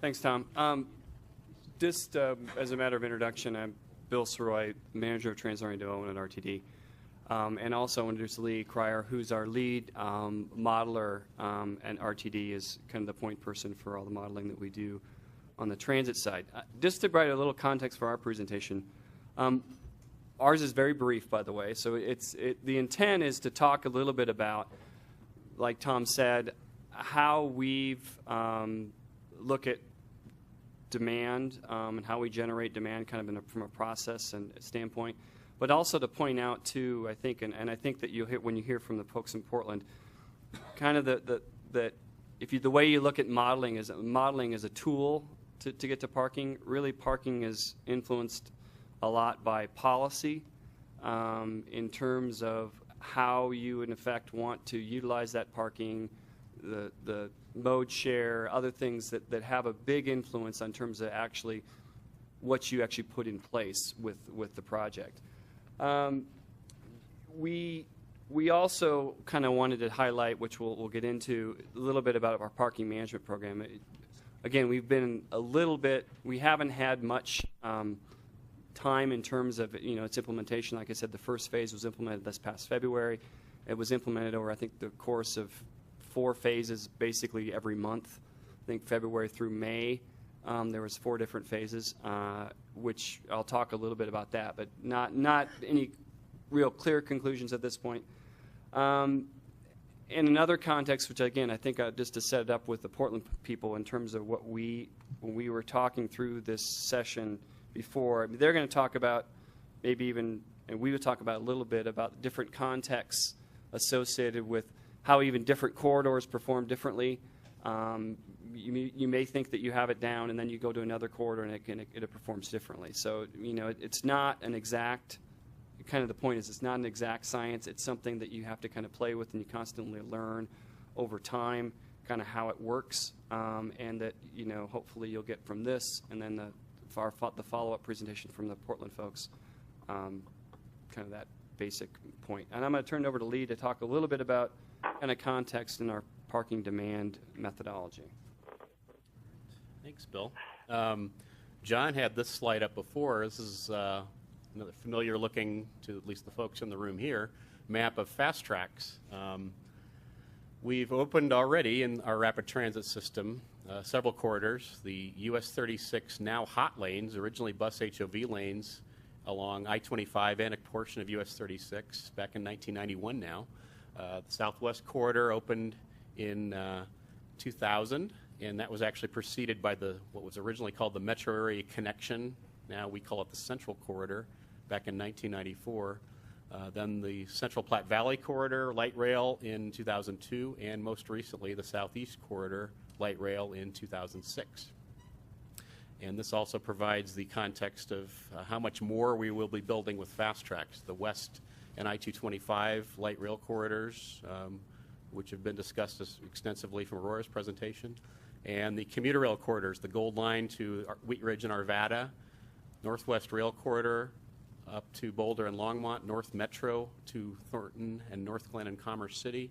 Thanks, Tom. Just as a matter of introduction, I'm Bill Soroy, Manager of Transit Development at RTD. And also introduce Lee Cryer, who's our lead modeler, and RTD is kind of the point person for all the modeling that we do on the transit side. Just to provide a little context for our presentation, ours is very brief, by the way, so the intent is to talk a little bit about, like Tom said, how we've look at demand and how we generate demand kind of from a process and standpoint, but also to point out too, I think, and I think that you'll hear when you hear from the folks in Portland, kind of that the way you look at modeling is a tool to get to parking. Really, parking is influenced a lot by policy in terms of how you in effect want to utilize that parking, the mode share, other things that have a big influence in terms of actually what you actually put in place with the project. We also kind of wanted to highlight, which we'll get into, a little bit about our parking management program. Again, we haven't had much time in terms of its implementation. Like I said, the first phase was implemented this past February. It was implemented over, I think, the course of 4 phases, basically every month. I think February through May, there was 4 different phases, which I'll talk a little bit about that, but not any real clear conclusions at this point. In another context, which again I think just to set it up with the Portland people in terms of when we were talking through this session before, they're going to talk about maybe even, and we would talk about a little bit about different contexts associated with how even different corridors perform differently. You may think that you have it down, and then you go to another corridor and it performs differently. So it's not an exact. Kind of the point is it's not an exact science. It's something that you have to kind of play with, and you constantly learn over time kind of how it works, and that hopefully you'll get from this, and then the follow-up presentation from the Portland folks, kind of that basic point. And I'm going to turn it over to Lee to talk a little bit about kind of context in our parking demand methodology. Thanks, Bill. John had this slide up before. This is another familiar looking, to at least the folks in the room here, map of fast tracks. We've opened already in our rapid transit system several corridors. The US 36 now hot lanes, originally bus HOV lanes along I-25 and a portion of US 36 back in 1991 now. The Southwest Corridor opened in 2000, and that was actually preceded by what was originally called the Metro Area Connection. Now we call it the Central Corridor, back in 1994. Then the Central Platte Valley Corridor, light rail in 2002, and most recently the Southeast Corridor, light rail in 2006. And this also provides the context of how much more we will be building with fast tracks. The West and I-225 light rail corridors, which have been discussed extensively from Aurora's presentation, and the commuter rail corridors, the Gold Line to Wheat Ridge and Arvada, Northwest Rail Corridor up to Boulder and Longmont, North Metro to Thornton and North Glen and Commerce City,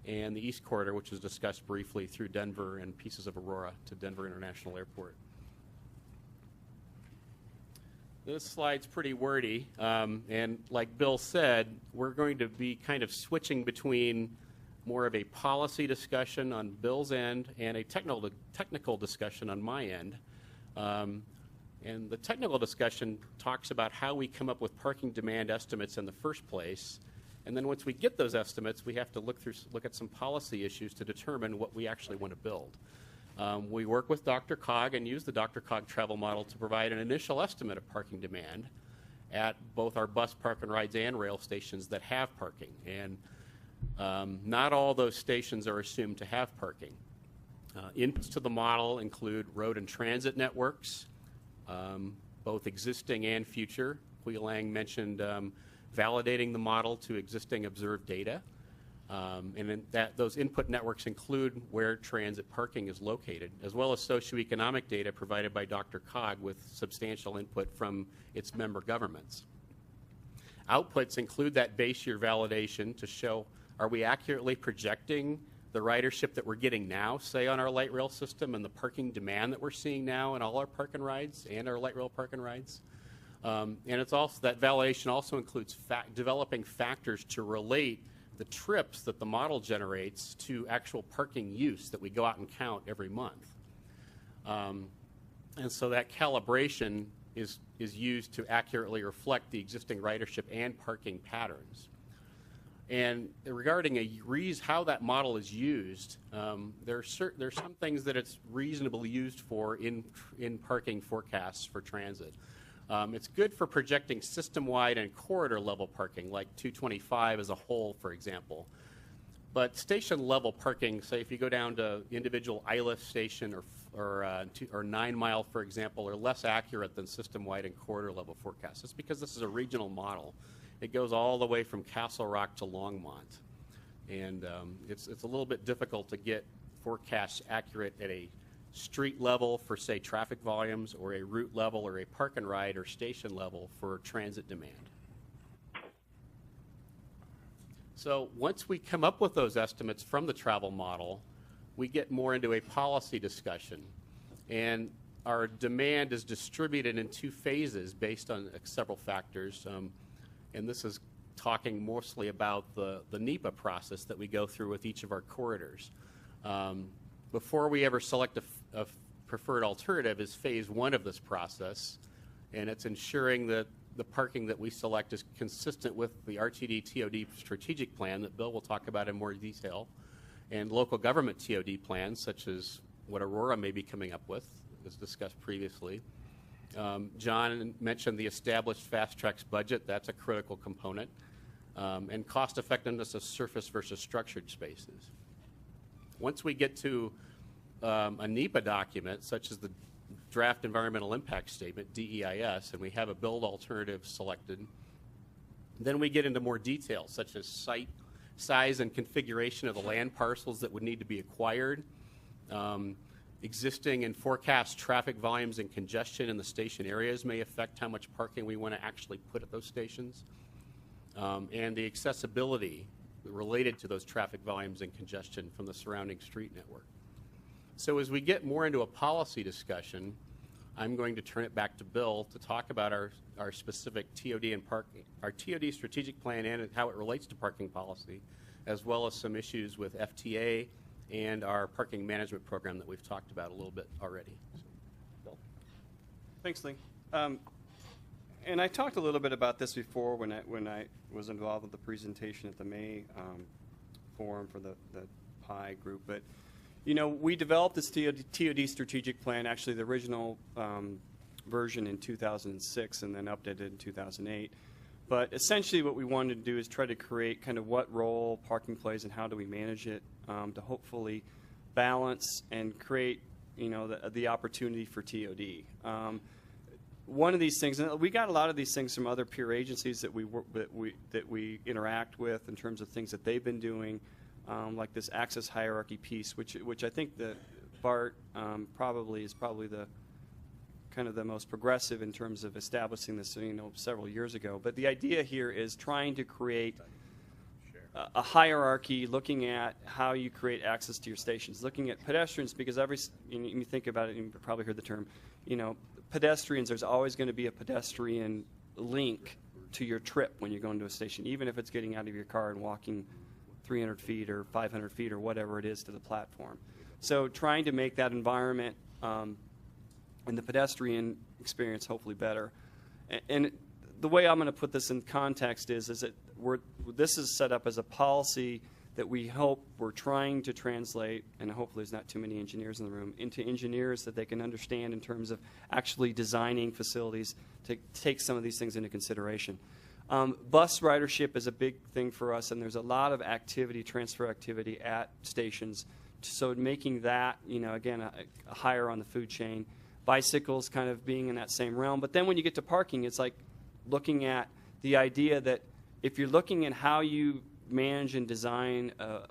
and the East Corridor, which was discussed briefly through Denver and pieces of Aurora to Denver International Airport. This slide's pretty wordy, and like Bill said, we're going to be kind of switching between more of a policy discussion on Bill's end and a technical discussion on my end. And the technical discussion talks about how we come up with parking demand estimates in the first place. And then once we get those estimates, we have to look at some policy issues to determine what we actually want to build. We work with DRCOG and use the DRCOG travel model to provide an initial estimate of parking demand at both our bus, park and rides and rail stations that have parking. And not all those stations are assumed to have parking. Inputs to the model include road and transit networks, both existing and future. Hui Lang mentioned validating the model to existing observed data. And those input networks include where transit parking is located, as well as socioeconomic data provided by DRCOG with substantial input from its member governments. Outputs include that base year validation to show, are we accurately projecting the ridership that we're getting now, say on our light rail system, and the parking demand that we're seeing now in all our park and rides and our light rail park and rides. And it's also, that validation also includes developing factors to relate the trips that the model generates to actual parking use that we go out and count every month. And so that calibration is used to accurately reflect the existing ridership and parking patterns. And regarding how that model is used, there's some things that it's reasonably used for in parking forecasts for transit. It's good for projecting system-wide and corridor-level parking, like 225 as a whole, for example. But station-level parking, say if you go down to individual ILIF station or 9 Mile, for example, are less accurate than system-wide and corridor-level forecasts. It's because this is a regional model. It goes all the way from Castle Rock to Longmont. And it's a little bit difficult to get forecasts accurate at a street level for, say, traffic volumes, or a route level, or a park and ride or station level for transit demand. So once we come up with those estimates from the travel model, we get more into a policy discussion. And our demand is distributed in 2 phases based on several factors. And this is talking mostly about the NEPA process that we go through with each of our corridors. Before we ever select a preferred alternative is phase 1 of this process, and it's ensuring that the parking that we select is consistent with the RTD TOD strategic plan that Bill will talk about in more detail, and local government TOD plans, such as what Aurora may be coming up with, as discussed previously. John mentioned the established Fast Tracks budget. That's a critical component. And cost effectiveness of surface versus structured spaces. Once we get to a NEPA document, such as the Draft Environmental Impact Statement, DEIS, and we have a build alternative selected, then we get into more details, such as site size and configuration of the land parcels that would need to be acquired, existing and forecast traffic volumes and congestion in the station areas may affect how much parking we want to actually put at those stations, and the accessibility related to those traffic volumes and congestion from the surrounding street network. So as we get more into a policy discussion, I'm going to turn it back to Bill to talk about our specific TOD and parking, our TOD strategic plan and how it relates to parking policy, as well as some issues with FTA and our parking management program that we've talked about a little bit already. So, Bill. Thanks, Lee. And I talked a little bit about this before when I was involved with the presentation at the May forum for the PI group. But, you know, we developed this TOD strategic plan, actually the original version in 2006 and then updated in 2008. But essentially what we wanted to do is try to create kind of what role parking plays and how do we manage it to hopefully balance and create, you know, the opportunity for TOD. One of these things, and we got a lot of these things from other peer agencies that we interact with in terms of things that they've been doing, like this access hierarchy piece, which I think that BART is probably the kind of the most progressive in terms of establishing this, you know, several years ago. But the idea here is trying to create a hierarchy, looking at how you create access to your stations, looking at pedestrians, because you think about it, you've probably heard the term, you know, pedestrians, there's always going to be a pedestrian link to your trip when you're going to a station, even if it's getting out of your car and walking 300 feet or 500 feet or whatever it is to the platform. So trying to make that environment and the pedestrian experience hopefully better. And the way I'm going to put this in context is that this is set up as a policy that we hope we're trying to translate, and hopefully there's not too many engineers in the room, into engineers that they can understand in terms of actually designing facilities to take some of these things into consideration. Bus ridership is a big thing for us, and there's a lot of activity, transfer activity at stations. So making that, you know, again, a higher on the food chain. Bicycles kind of being in that same realm. But then when you get to parking, it's like looking at the idea that if you're looking at how you manage and design a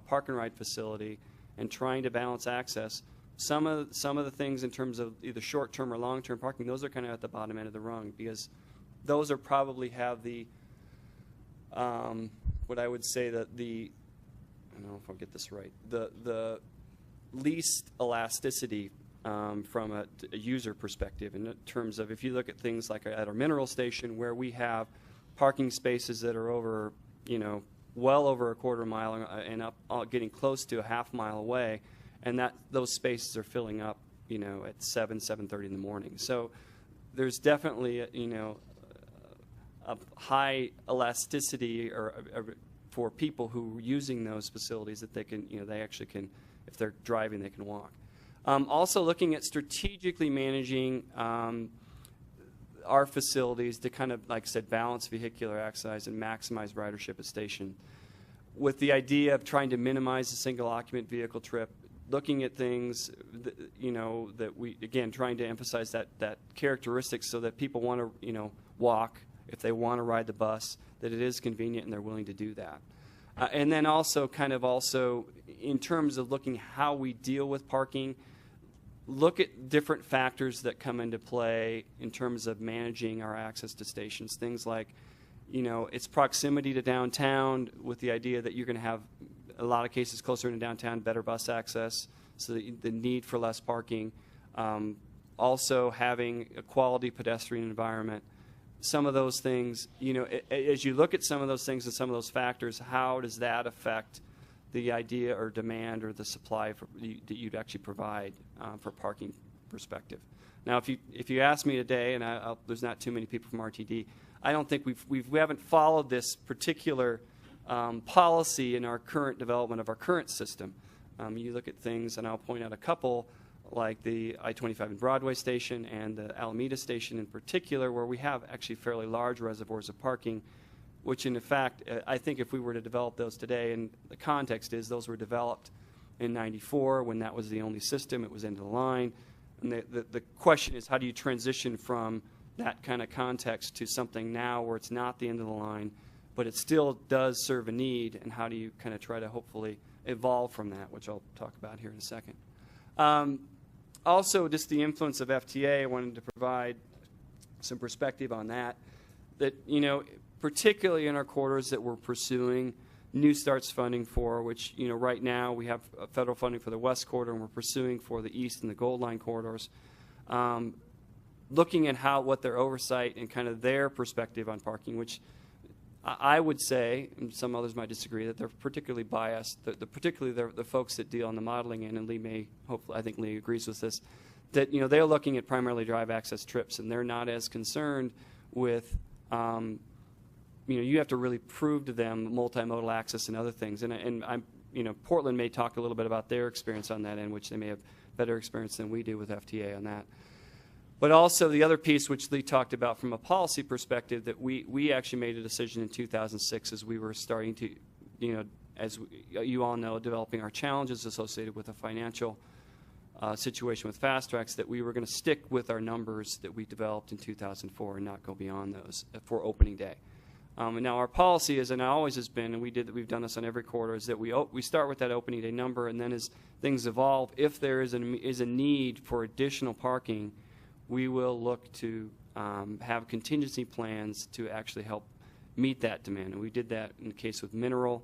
park and ride facility and trying to balance access, some of the things in terms of either short-term or long-term parking, those are kind of at the bottom end of the rung, because those are probably have the what I would say that the I don't know if I'll get this right, the least elasticity from a user perspective in terms of, if you look at things like at our mineral station, where we have parking spaces that are over, well over a quarter mile and up, getting close to a half mile away, and those spaces are filling up, at 7:30 in the morning. So there's definitely, a high elasticity for people who are using those facilities, that they can, they actually can, if they're driving, they can walk. Also looking at strategically managing our facilities to kind of, like I said, balance vehicular access and maximize ridership at station, with the idea of trying to minimize the single occupant vehicle trip, looking at things, that we, again, trying to emphasize that characteristics so that people want to, walk, if they want to ride the bus, that it is convenient and they're willing to do that. And then also in terms of looking how we deal with parking, look at different factors that come into play in terms of managing our access to stations. Things like, its proximity to downtown, with the idea that you're going to have a lot of cases closer to downtown, better bus access, so the need for less parking. Also having a quality pedestrian environment. Some of those things, as you look at some of those things and some of those factors, how does that affect the idea or demand or the supply that you'd actually provide for parking perspective? Now, if you ask me today, and there's not too many people from RTD, I don't think we haven't followed this particular policy in our current development of our current system. You look at things, and I'll point out a couple, like the I-25 and Broadway station and the Alameda station in particular, where we have actually fairly large reservoirs of parking, which in fact, I think if we were to develop those today, and the context is those were developed in '94 when that was the only system, it was end of the line. And the question is, how do you transition from that kind of context to something now where it's not the end of the line, but it still does serve a need, and how do you kind of try to hopefully evolve from that, which I'll talk about here in a second. Also, just the influence of FTA, I wanted to provide some perspective on that. That, particularly in our corridors that we're pursuing New Starts funding for, which, right now we have federal funding for the West Corridor, and we're pursuing for the East and the Gold Line corridors. Looking at what their oversight and kind of their perspective on parking, which I would say, and some others might disagree, that they're particularly biased. Particularly the folks that deal on the modeling end, and Lee may, hopefully, I think Lee agrees with this, that they're looking at primarily drive access trips, and they're not as concerned with, you have to really prove to them multimodal access and other things. And I'm, Portland may talk a little bit about their experience on that end, which they may have better experience than we do with FTA on that. But also the other piece, which Lee talked about from a policy perspective, that we actually made a decision in 2006 as we were starting to, as you all know, developing our challenges associated with a financial situation with fast tracks, that we were going to stick with our numbers that we developed in 2004 and not go beyond those for opening day. And now our policy is, and it always has been, and we've done this on every quarter, is that we start with that opening day number, and then as things evolve, if there is a need for additional parking, we will look to have contingency plans to actually help meet that demand. And we did that in the case with Mineral,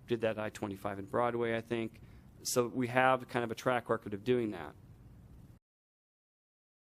did that I-25 and Broadway, I think. So we have kind of a track record of doing that.